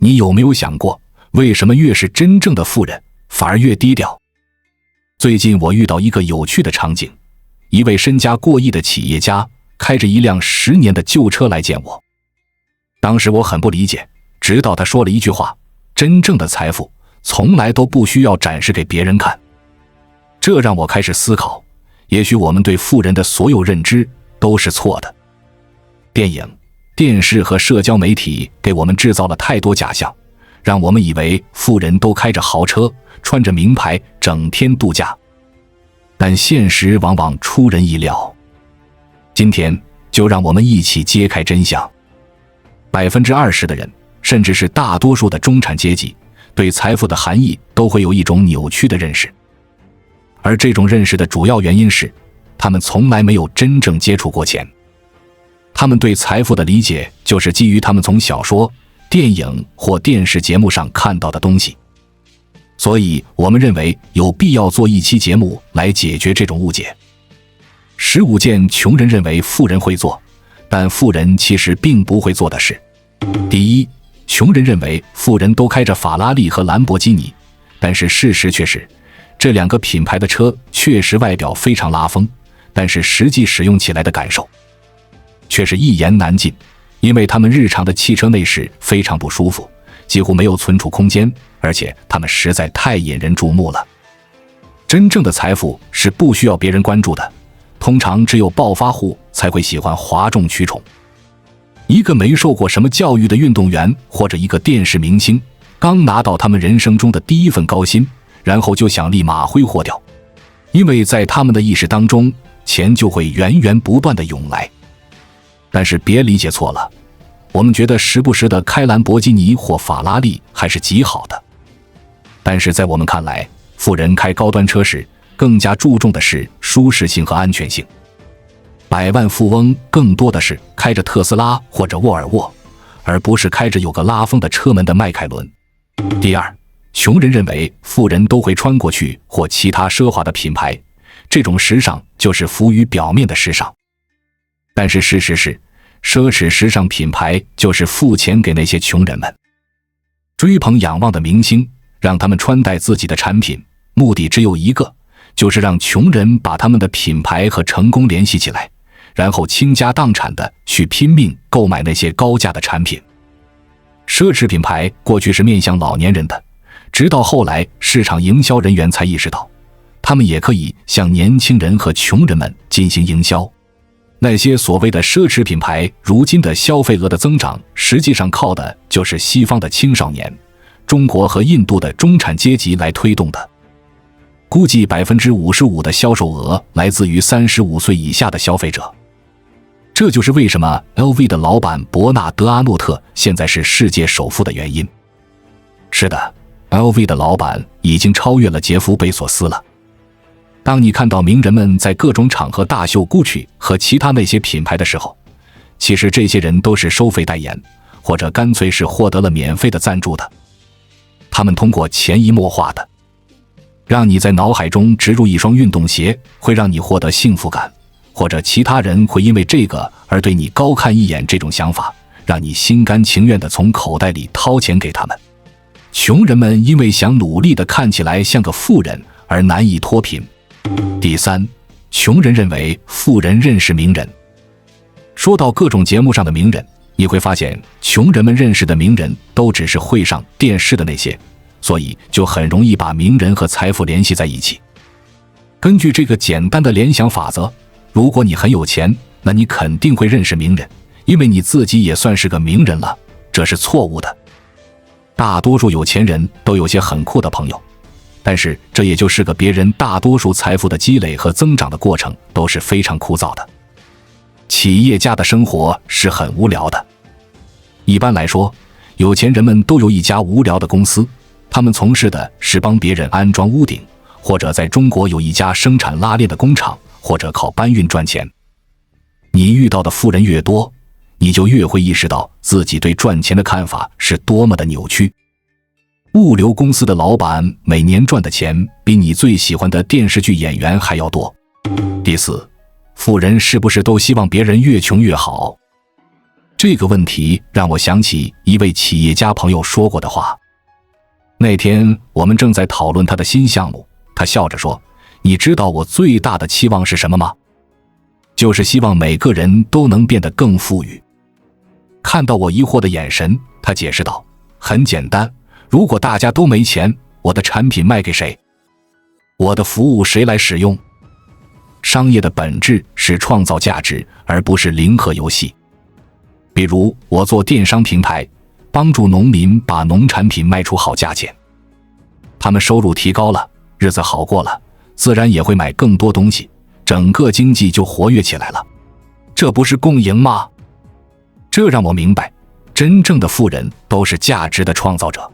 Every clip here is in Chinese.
你有没有想过，为什么越是真正的富人，反而越低调？最近我遇到一个有趣的场景，一位身家过亿的企业家开着一辆10年的旧车来见我。当时我很不理解，直到他说了一句话：真正的财富从来都不需要展示给别人看。这让我开始思考，也许我们对富人的所有认知都是错的。电影、电视和社交媒体给我们制造了太多假象，让我们以为富人都开着豪车，穿着名牌，整天度假。但现实往往出人意料。今天就让我们一起揭开真相。20%的人，甚至是大多数的中产阶级，对财富的含义都会有一种扭曲的认识。而这种认识的主要原因是，他们从来没有真正接触过钱。他们对财富的理解就是基于他们从小说、电影或电视节目上看到的东西。所以我们认为有必要做一期节目来解决这种误解。15件穷人认为富人会做，但富人其实并不会做的事。第一，穷人认为富人都开着法拉利和兰博基尼，但是事实却是，这两个品牌的车确实外表非常拉风，但是实际使用起来的感受却是一言难尽，因为他们日常的汽车内饰非常不舒服，几乎没有存储空间，而且他们实在太引人注目了。真正的财富是不需要别人关注的，通常只有暴发户才会喜欢哗众取宠。一个没受过什么教育的运动员或者一个电视明星，刚拿到他们人生中的第一份高薪，然后就想立马挥霍掉，因为在他们的意识当中，钱就会源源不断地涌来。但是别理解错了，我们觉得时不时的开兰博基尼或法拉利还是极好的。但是在我们看来，富人开高端车时更加注重的是舒适性和安全性。百万富翁更多的是开着特斯拉或者沃尔沃，而不是开着有个拉风的车门的迈凯伦。第二，穷人认为富人都会穿过去或其他奢华的品牌，这种时尚就是浮于表面的时尚。但是事实是，奢侈时尚品牌就是付钱给那些穷人们，追捧仰望的明星，让他们穿戴自己的产品，目的只有一个，就是让穷人把他们的品牌和成功联系起来，然后倾家荡产的去拼命购买那些高价的产品。奢侈品牌过去是面向老年人的，直到后来市场营销人员才意识到，他们也可以向年轻人和穷人们进行营销。那些所谓的奢侈品牌如今的消费额的增长，实际上靠的就是西方的青少年、中国和印度的中产阶级来推动的。估计 55% 的销售额来自于35岁以下的消费者。这就是为什么 LV 的老板伯纳德·阿诺特现在是世界首富的原因。是的， LV 的老板已经超越了杰夫·贝索斯了。当你看到名人们在各种场合大秀 Gucci 和其他那些品牌的时候，其实这些人都是收费代言，或者干脆是获得了免费的赞助的。他们通过潜移默化的让你在脑海中植入一双运动鞋，会让你获得幸福感，或者其他人会因为这个而对你高看一眼，这种想法让你心甘情愿地从口袋里掏钱给他们。穷人们因为想努力地看起来像个富人而难以脱贫。第三，穷人认为富人认识名人。说到各种节目上的名人，你会发现穷人们认识的名人都只是会上电视的那些，所以就很容易把名人和财富联系在一起。根据这个简单的联想法则，如果你很有钱，那你肯定会认识名人，因为你自己也算是个名人了，这是错误的。大多数有钱人都有些很酷的朋友，但是这也就是个别人大多数财富的积累和增长的过程都是非常枯燥的。企业家的生活是很无聊的。一般来说，有钱人们都有一家无聊的公司，他们从事的是帮别人安装屋顶，或者在中国有一家生产拉链的工厂，或者靠搬运赚钱。你遇到的富人越多，你就越会意识到自己对赚钱的看法是多么的扭曲。物流公司的老板每年赚的钱比你最喜欢的电视剧演员还要多。第四，富人是不是都希望别人越穷越好？这个问题让我想起一位企业家朋友说过的话。那天我们正在讨论他的新项目，他笑着说：“你知道我最大的期望是什么吗？就是希望每个人都能变得更富裕。”看到我疑惑的眼神，他解释道：“很简单，如果大家都没钱，我的产品卖给谁？我的服务谁来使用？商业的本质是创造价值，而不是零和游戏。比如我做电商平台，帮助农民把农产品卖出好价钱，他们收入提高了，日子好过了，自然也会买更多东西，整个经济就活跃起来了。这不是共赢吗？”这让我明白，真正的富人都是价值的创造者，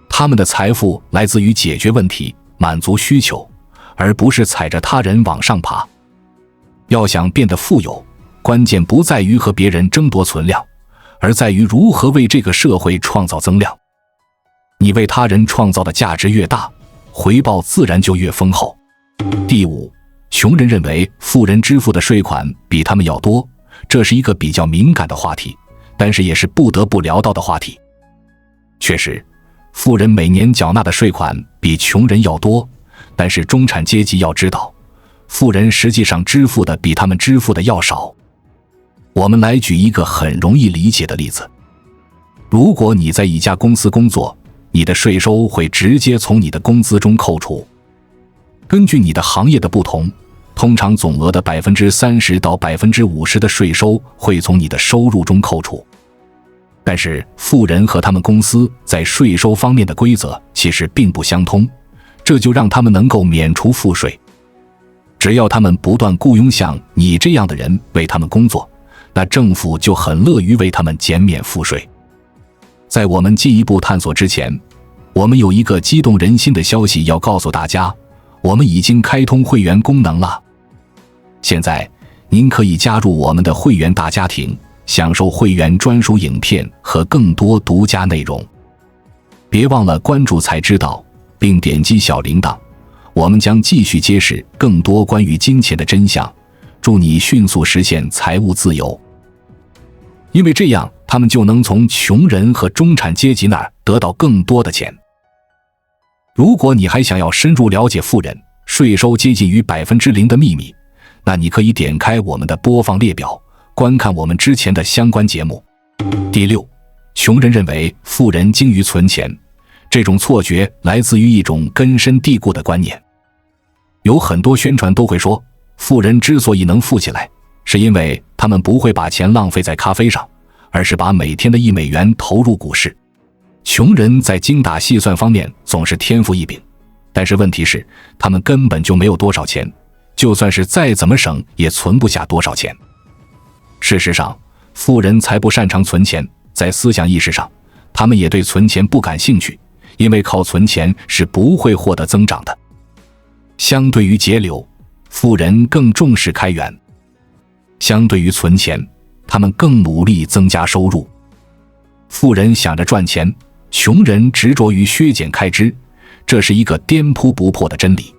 他们的财富来自于解决问题，满足需求，而不是踩着他人往上爬。要想变得富有，关键不在于和别人争夺存量，而在于如何为这个社会创造增量。你为他人创造的价值越大，回报自然就越丰厚。第五，穷人认为富人支付的税款比他们要多，这是一个比较敏感的话题，但是也是不得不聊到的话题。确实，富人每年缴纳的税款比穷人要多，但是中产阶级要知道，富人实际上支付的比他们支付的要少。我们来举一个很容易理解的例子。如果你在一家公司工作，你的税收会直接从你的工资中扣除。根据你的行业的不同，通常总额的 30% 到 50% 的税收会从你的收入中扣除。但是富人和他们公司在税收方面的规则其实并不相通，这就让他们能够免除赋税。只要他们不断雇佣像你这样的人为他们工作，那政府就很乐于为他们减免赋税。在我们进一步探索之前，我们有一个激动人心的消息要告诉大家，我们已经开通会员功能了。现在您可以加入我们的会员大家庭，享受会员专属影片和更多独家内容。别忘了关注才知道，并点击小铃铛，我们将继续揭示更多关于金钱的真相，祝你迅速实现财务自由。因为这样，他们就能从穷人和中产阶级那儿得到更多的钱。如果你还想要深入了解富人税收接近于 0% 的秘密，那你可以点开我们的播放列表，观看我们之前的相关节目。第六，穷人认为富人精于存钱，这种错觉来自于一种根深蒂固的观念。有很多宣传都会说，富人之所以能富起来，是因为他们不会把钱浪费在咖啡上，而是把每天的1美元投入股市。穷人在精打细算方面总是天赋异禀，但是问题是，他们根本就没有多少钱，就算是再怎么省，也存不下多少钱。事实上，富人才不擅长存钱，在思想意识上，他们也对存钱不感兴趣，因为靠存钱是不会获得增长的。相对于节流，富人更重视开源；相对于存钱，他们更努力增加收入。富人想着赚钱，穷人执着于削减开支，这是一个颠扑不破的真理。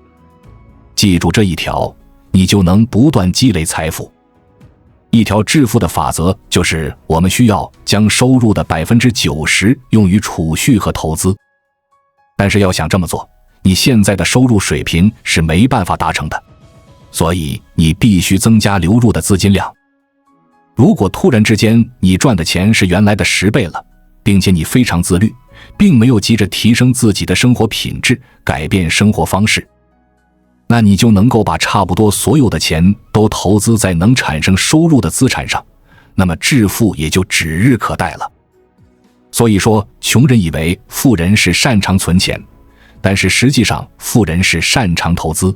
记住这一条，你就能不断积累财富。一条致富的法则就是，我们需要将收入的 90% 用于储蓄和投资。但是要想这么做，你现在的收入水平是没办法达成的，所以你必须增加流入的资金量。如果突然之间你赚的钱是原来的10倍了，并且你非常自律，并没有急着提升自己的生活品质，改变生活方式，那你就能够把差不多所有的钱都投资在能产生收入的资产上，那么致富也就指日可待了。所以说，穷人以为富人是擅长存钱，但是实际上富人是擅长投资。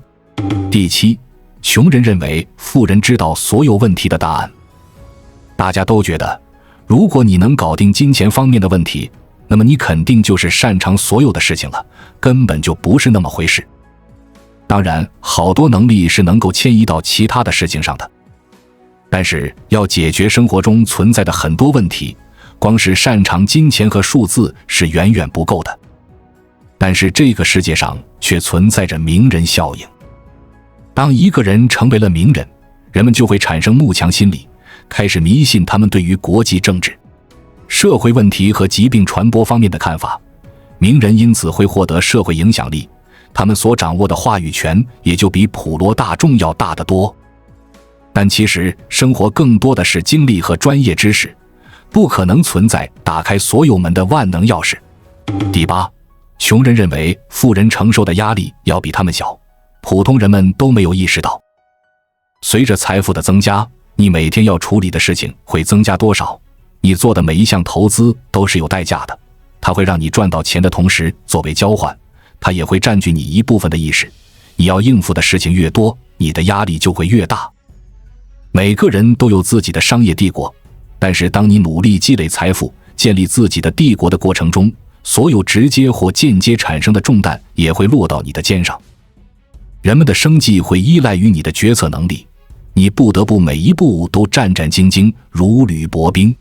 第七，穷人认为富人知道所有问题的答案。大家都觉得，如果你能搞定金钱方面的问题，那么你肯定就是擅长所有的事情了，根本就不是那么回事。当然，好多能力是能够迁移到其他的事情上的，但是要解决生活中存在的很多问题，光是擅长金钱和数字是远远不够的。但是这个世界上却存在着名人效应。当一个人成为了名人，人们就会产生慕强心理，开始迷信他们对于国际政治、社会问题和疾病传播方面的看法。名人因此会获得社会影响力，他们所掌握的话语权也就比普罗大众要大得多。但其实生活更多的是经历和专业知识，不可能存在打开所有门的万能钥匙。第八，穷人认为富人承受的压力要比他们小，普通人们都没有意识到，随着财富的增加，你每天要处理的事情会增加多少。你做的每一项投资都是有代价的，它会让你赚到钱的同时，作为交换，它也会占据你一部分的意识。你要应付的事情越多，你的压力就会越大。每个人都有自己的商业帝国，但是当你努力积累财富，建立自己的帝国的过程中，所有直接或间接产生的重担也会落到你的肩上。人们的生计会依赖于你的决策能力，你不得不每一步都战战兢兢，如履薄冰。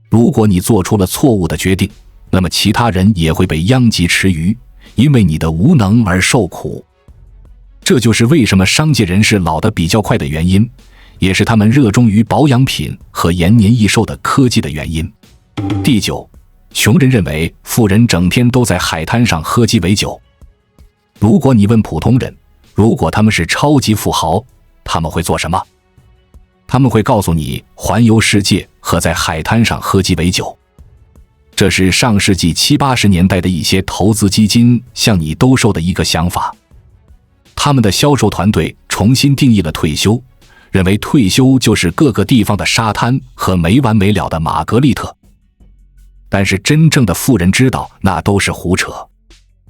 如果你做出了错误的决定，那么其他人也会被殃及池鱼，因为你的无能而受苦。这就是为什么商界人士老得比较快的原因，也是他们热衷于保养品和延年益寿的科技的原因。第九，穷人认为富人整天都在海滩上喝鸡尾酒。如果你问普通人，如果他们是超级富豪，他们会做什么？他们会告诉你环游世界和在海滩上喝鸡尾酒。这是上世纪70、80年代的一些投资基金向你兜售的一个想法。他们的销售团队重新定义了退休，认为退休就是各个地方的沙滩和没完没了的玛格丽特。但是真正的富人知道那都是胡扯。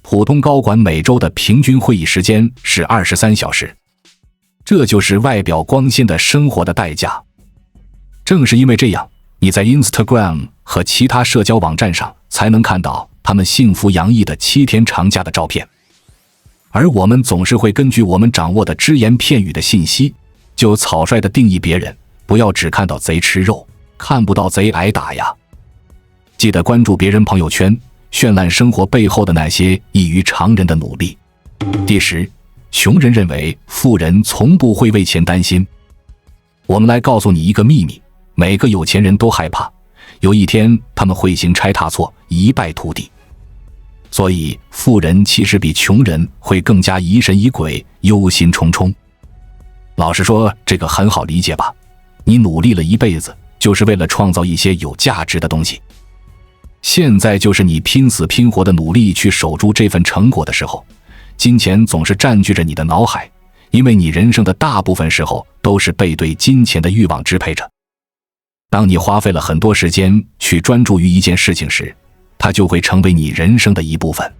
普通高管每周的平均会议时间是23小时，这就是外表光鲜的生活的代价。正是因为这样，你在 Instagram 和其他社交网站上才能看到他们幸福洋溢的7天长假的照片。而我们总是会根据我们掌握的只言片语的信息，就草率地定义别人，不要只看到贼吃肉，看不到贼挨打呀。记得关注别人朋友圈，绚烂生活背后的那些异于常人的努力。第10，穷人认为富人从不会为钱担心。我们来告诉你一个秘密，每个有钱人都害怕有一天他们会行差踏错，一败涂地。所以富人其实比穷人会更加疑神疑鬼，忧心忡忡。老实说，这个很好理解吧？你努力了一辈子，就是为了创造一些有价值的东西。现在就是你拼死拼活的努力去守住这份成果的时候，金钱总是占据着你的脑海，因为你人生的大部分时候都是被对金钱的欲望支配着。当你花费了很多时间去专注于一件事情时，它就会成为你人生的一部分。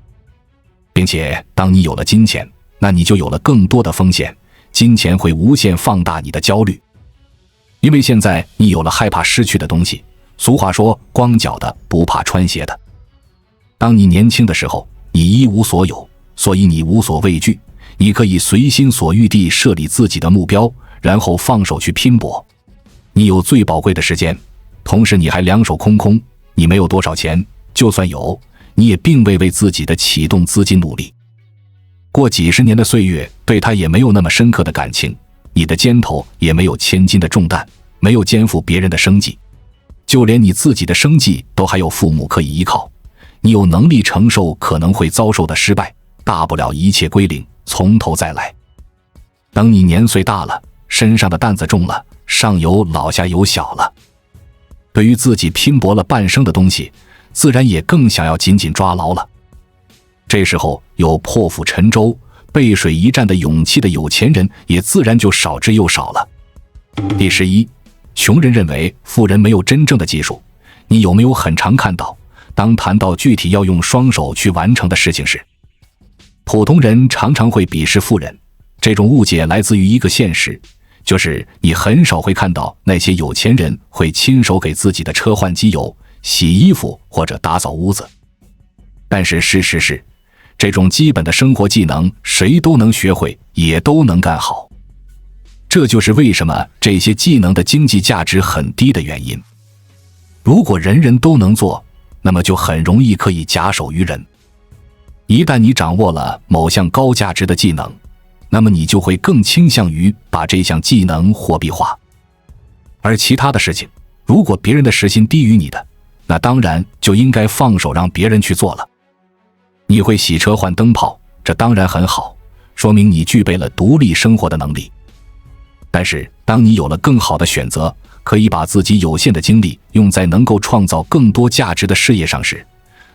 并且当你有了金钱，那你就有了更多的风险，金钱会无限放大你的焦虑。因为现在你有了害怕失去的东西，俗话说光脚的不怕穿鞋的。当你年轻的时候，你一无所有，所以你无所畏惧，你可以随心所欲地设立自己的目标，然后放手去拼搏。你有最宝贵的时间，同时你还两手空空，你没有多少钱，就算有，你也并未为自己的启动资金努力。过几十年的岁月，对他也没有那么深刻的感情，你的肩头也没有千斤的重担，没有肩负别人的生计，就连你自己的生计都还有父母可以依靠，你有能力承受可能会遭受的失败，大不了一切归零，从头再来。等你年岁大了，身上的担子重了，上有老下有小了，对于自己拼搏了半生的东西，自然也更想要紧紧抓牢了。这时候有破釜沉舟、背水一战的勇气的有钱人也自然就少之又少了。第11，穷人认为富人没有真正的技术。你有没有很常看到，当谈到具体要用双手去完成的事情时，普通人常常会鄙视富人？这种误解来自于一个现实，就是你很少会看到那些有钱人会亲手给自己的车换机油、洗衣服或者打扫屋子。但是事实是，这种基本的生活技能谁都能学会，也都能干好。这就是为什么这些技能的经济价值很低的原因。如果人人都能做，那么就很容易可以假手于人。一旦你掌握了某项高价值的技能，那么你就会更倾向于把这项技能货币化。而其他的事情，如果别人的时薪低于你的，那当然就应该放手让别人去做了。你会洗车换灯泡，这当然很好，说明你具备了独立生活的能力。但是当你有了更好的选择，可以把自己有限的精力用在能够创造更多价值的事业上时，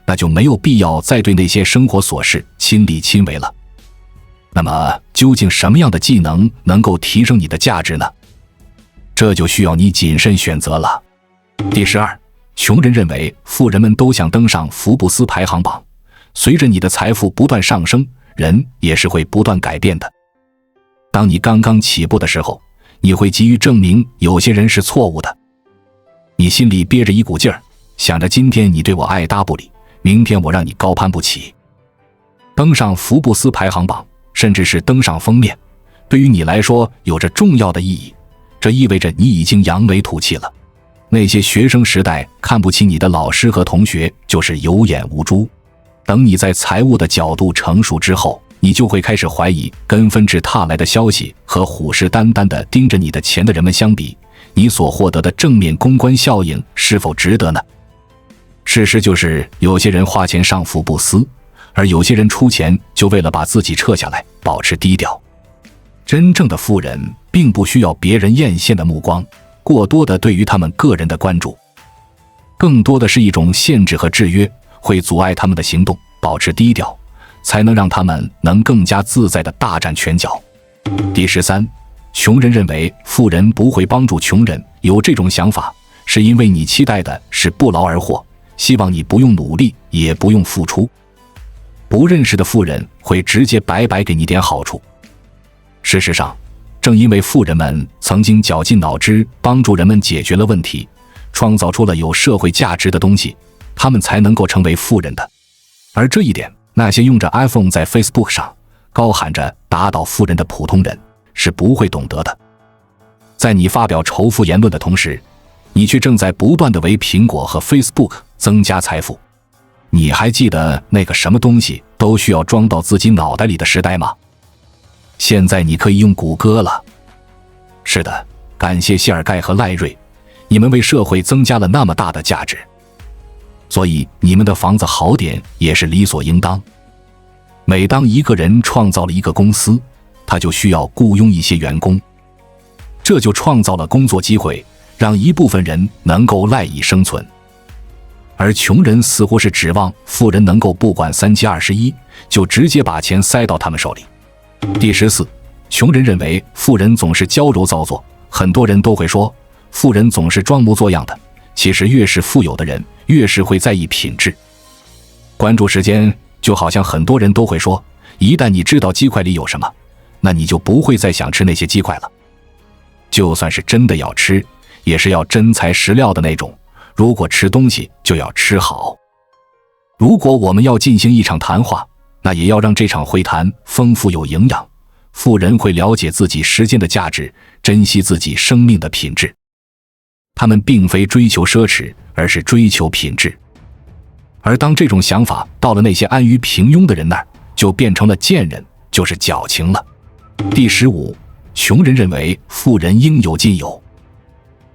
那就没有必要再对那些生活琐事亲力亲为了。那么究竟什么样的技能能够提升你的价值呢？这就需要你谨慎选择了。第12，穷人认为富人们都想登上福布斯排行榜。随着你的财富不断上升，人也是会不断改变的。当你刚刚起步的时候，你会急于证明有些人是错误的。你心里憋着一股劲儿，想着今天你对我爱答不理，明天我让你高攀不起。登上福布斯排行榜，甚至是登上封面，对于你来说有着重要的意义。这意味着你已经扬眉吐气了。那些学生时代看不起你的老师和同学就是有眼无珠。等你在财务的角度成熟之后，你就会开始怀疑跟纷至沓来的消息和虎视眈眈地盯着你的钱的人们相比，你所获得的正面公关效应是否值得呢？事实就是有些人花钱上福布斯，而有些人出钱就为了把自己撤下来，保持低调。真正的富人并不需要别人艳羡的目光，过多的对于他们个人的关注，更多的是一种限制和制约，会阻碍他们的行动，保持低调，才能让他们能更加自在地大展拳脚。第13，穷人认为富人不会帮助穷人，有这种想法，是因为你期待的是不劳而获，希望你不用努力，也不用付出。不认识的富人会直接白白给你点好处。事实上，正因为富人们曾经绞尽脑汁帮助人们解决了问题，创造出了有社会价值的东西，他们才能够成为富人的。而这一点，那些用着 iPhone 在 Facebook 上高喊着打倒富人的普通人是不会懂得的。在你发表仇富言论的同时，你却正在不断地为苹果和 Facebook 增加财富。你还记得那个什么东西都需要装到自己脑袋里的时代吗？现在你可以用谷歌了。是的，感谢谢尔盖和赖瑞，你们为社会增加了那么大的价值。所以你们的房子好点也是理所应当。每当一个人创造了一个公司，他就需要雇佣一些员工，这就创造了工作机会，让一部分人能够赖以生存。而穷人似乎是指望富人能够不管3721，就直接把钱塞到他们手里。第14，穷人认为富人总是娇柔造作，很多人都会说富人总是装模作样的，其实越是富有的人越是会在意品质。关注时间，就好像很多人都会说，一旦你知道鸡块里有什么，那你就不会再想吃那些鸡块了。就算是真的要吃，也是要真材实料的那种，如果吃东西就要吃好。如果我们要进行一场谈话，那也要让这场会谈丰富有营养。富人会了解自己时间的价值，珍惜自己生命的品质。他们并非追求奢侈，而是追求品质。而当这种想法到了那些安于平庸的人那儿，就变成了贱人，就是矫情了。第15，穷人认为富人应有尽有。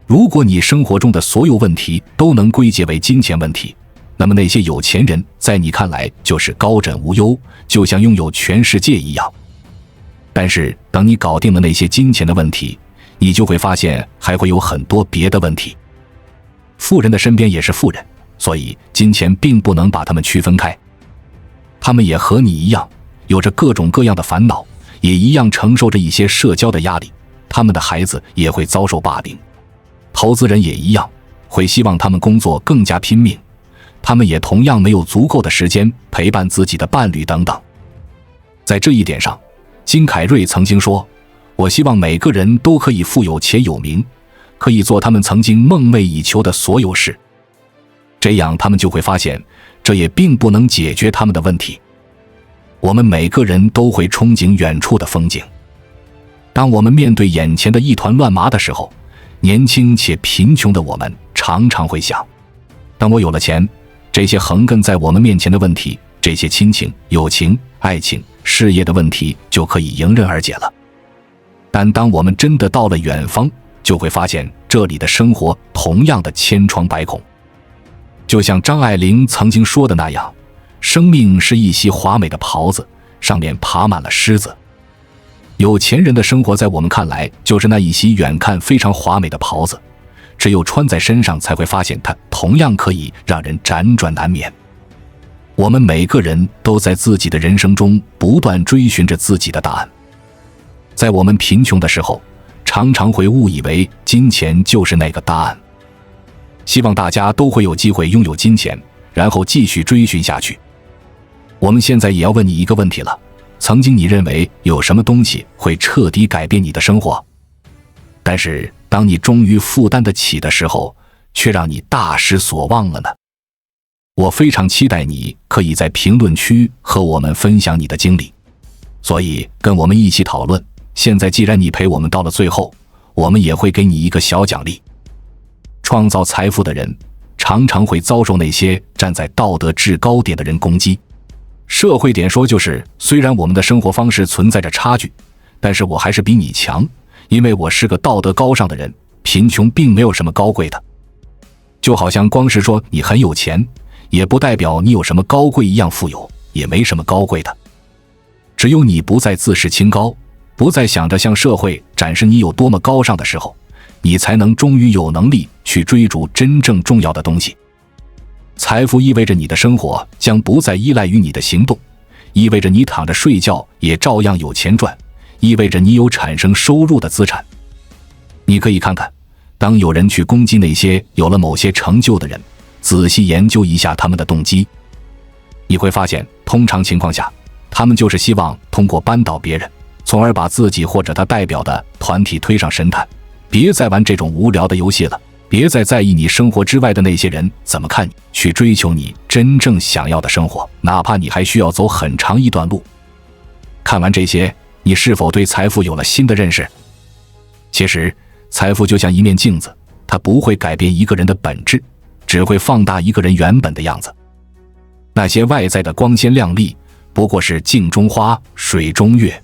如果你生活中的所有问题都能归结为金钱问题，那么那些有钱人在你看来就是高枕无忧，就像拥有全世界一样。但是等你搞定了那些金钱的问题，你就会发现还会有很多别的问题。富人的身边也是富人，所以金钱并不能把他们区分开。他们也和你一样，有着各种各样的烦恼，也一样承受着一些社交的压力，他们的孩子也会遭受霸凌。投资人也一样，会希望他们工作更加拼命，他们也同样没有足够的时间陪伴自己的伴侣等等。在这一点上，金凯瑞曾经说，我希望每个人都可以富有且有名，可以做他们曾经梦寐以求的所有事。这样他们就会发现，这也并不能解决他们的问题。我们每个人都会憧憬远处的风景。当我们面对眼前的一团乱麻的时候，年轻且贫穷的我们常常会想，当我有了钱，这些横亘在我们面前的问题，这些亲情、友情、爱情、事业的问题就可以迎刃而解了。但当我们真的到了远方，就会发现这里的生活同样的千疮百孔。就像张爱玲曾经说的那样，生命是一袭华美的袍子，上面爬满了虱子。有钱人的生活在我们看来就是那一袭远看非常华美的袍子，只有穿在身上才会发现它同样可以让人辗转难眠。我们每个人都在自己的人生中不断追寻着自己的答案。在我们贫穷的时候，常常会误以为金钱就是那个答案。希望大家都会有机会拥有金钱，然后继续追寻下去。我们现在也要问你一个问题了，曾经你认为有什么东西会彻底改变你的生活？但是当你终于负担得起的时候，却让你大失所望了呢？我非常期待你可以在评论区和我们分享你的经历，所以跟我们一起讨论。现在既然你陪我们到了最后，我们也会给你一个小奖励。创造财富的人常常会遭受那些站在道德制高点的人攻击。社会点说就是，虽然我们的生活方式存在着差距，但是我还是比你强，因为我是个道德高尚的人。贫穷并没有什么高贵的，就好像光是说你很有钱，也不代表你有什么高贵一样富有，也没什么高贵的。只有你不再自视清高，不再想着向社会展示你有多么高尚的时候，你才能终于有能力去追逐真正重要的东西。财富意味着你的生活将不再依赖于你的行动，意味着你躺着睡觉也照样有钱赚，意味着你有产生收入的资产。你可以看看，当有人去攻击那些有了某些成就的人，仔细研究一下他们的动机，你会发现通常情况下，他们就是希望通过扳倒别人，从而把自己或者他代表的团体推上神坛。别再玩这种无聊的游戏了，别再在意你生活之外的那些人怎么看你，去追求你真正想要的生活，哪怕你还需要走很长一段路。看完这些，你是否对财富有了新的认识？其实财富就像一面镜子，它不会改变一个人的本质，只会放大一个人原本的样子。那些外在的光鲜亮丽不过是镜中花水中月。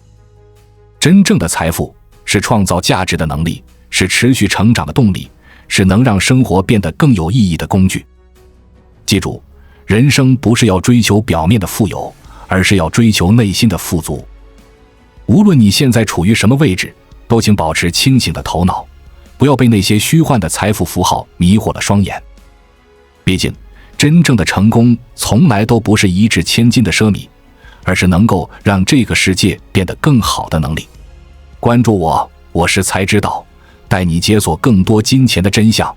真正的财富是创造价值的能力，是持续成长的动力，是能让生活变得更有意义的工具。记住，人生不是要追求表面的富有，而是要追求内心的富足。无论你现在处于什么位置，都请保持清醒的头脑，不要被那些虚幻的财富符号迷惑了双眼。毕竟，真正的成功从来都不是一掷千金的奢靡，而是能够让这个世界变得更好的能力。关注我，我是才知道，带你解锁更多金钱的真相。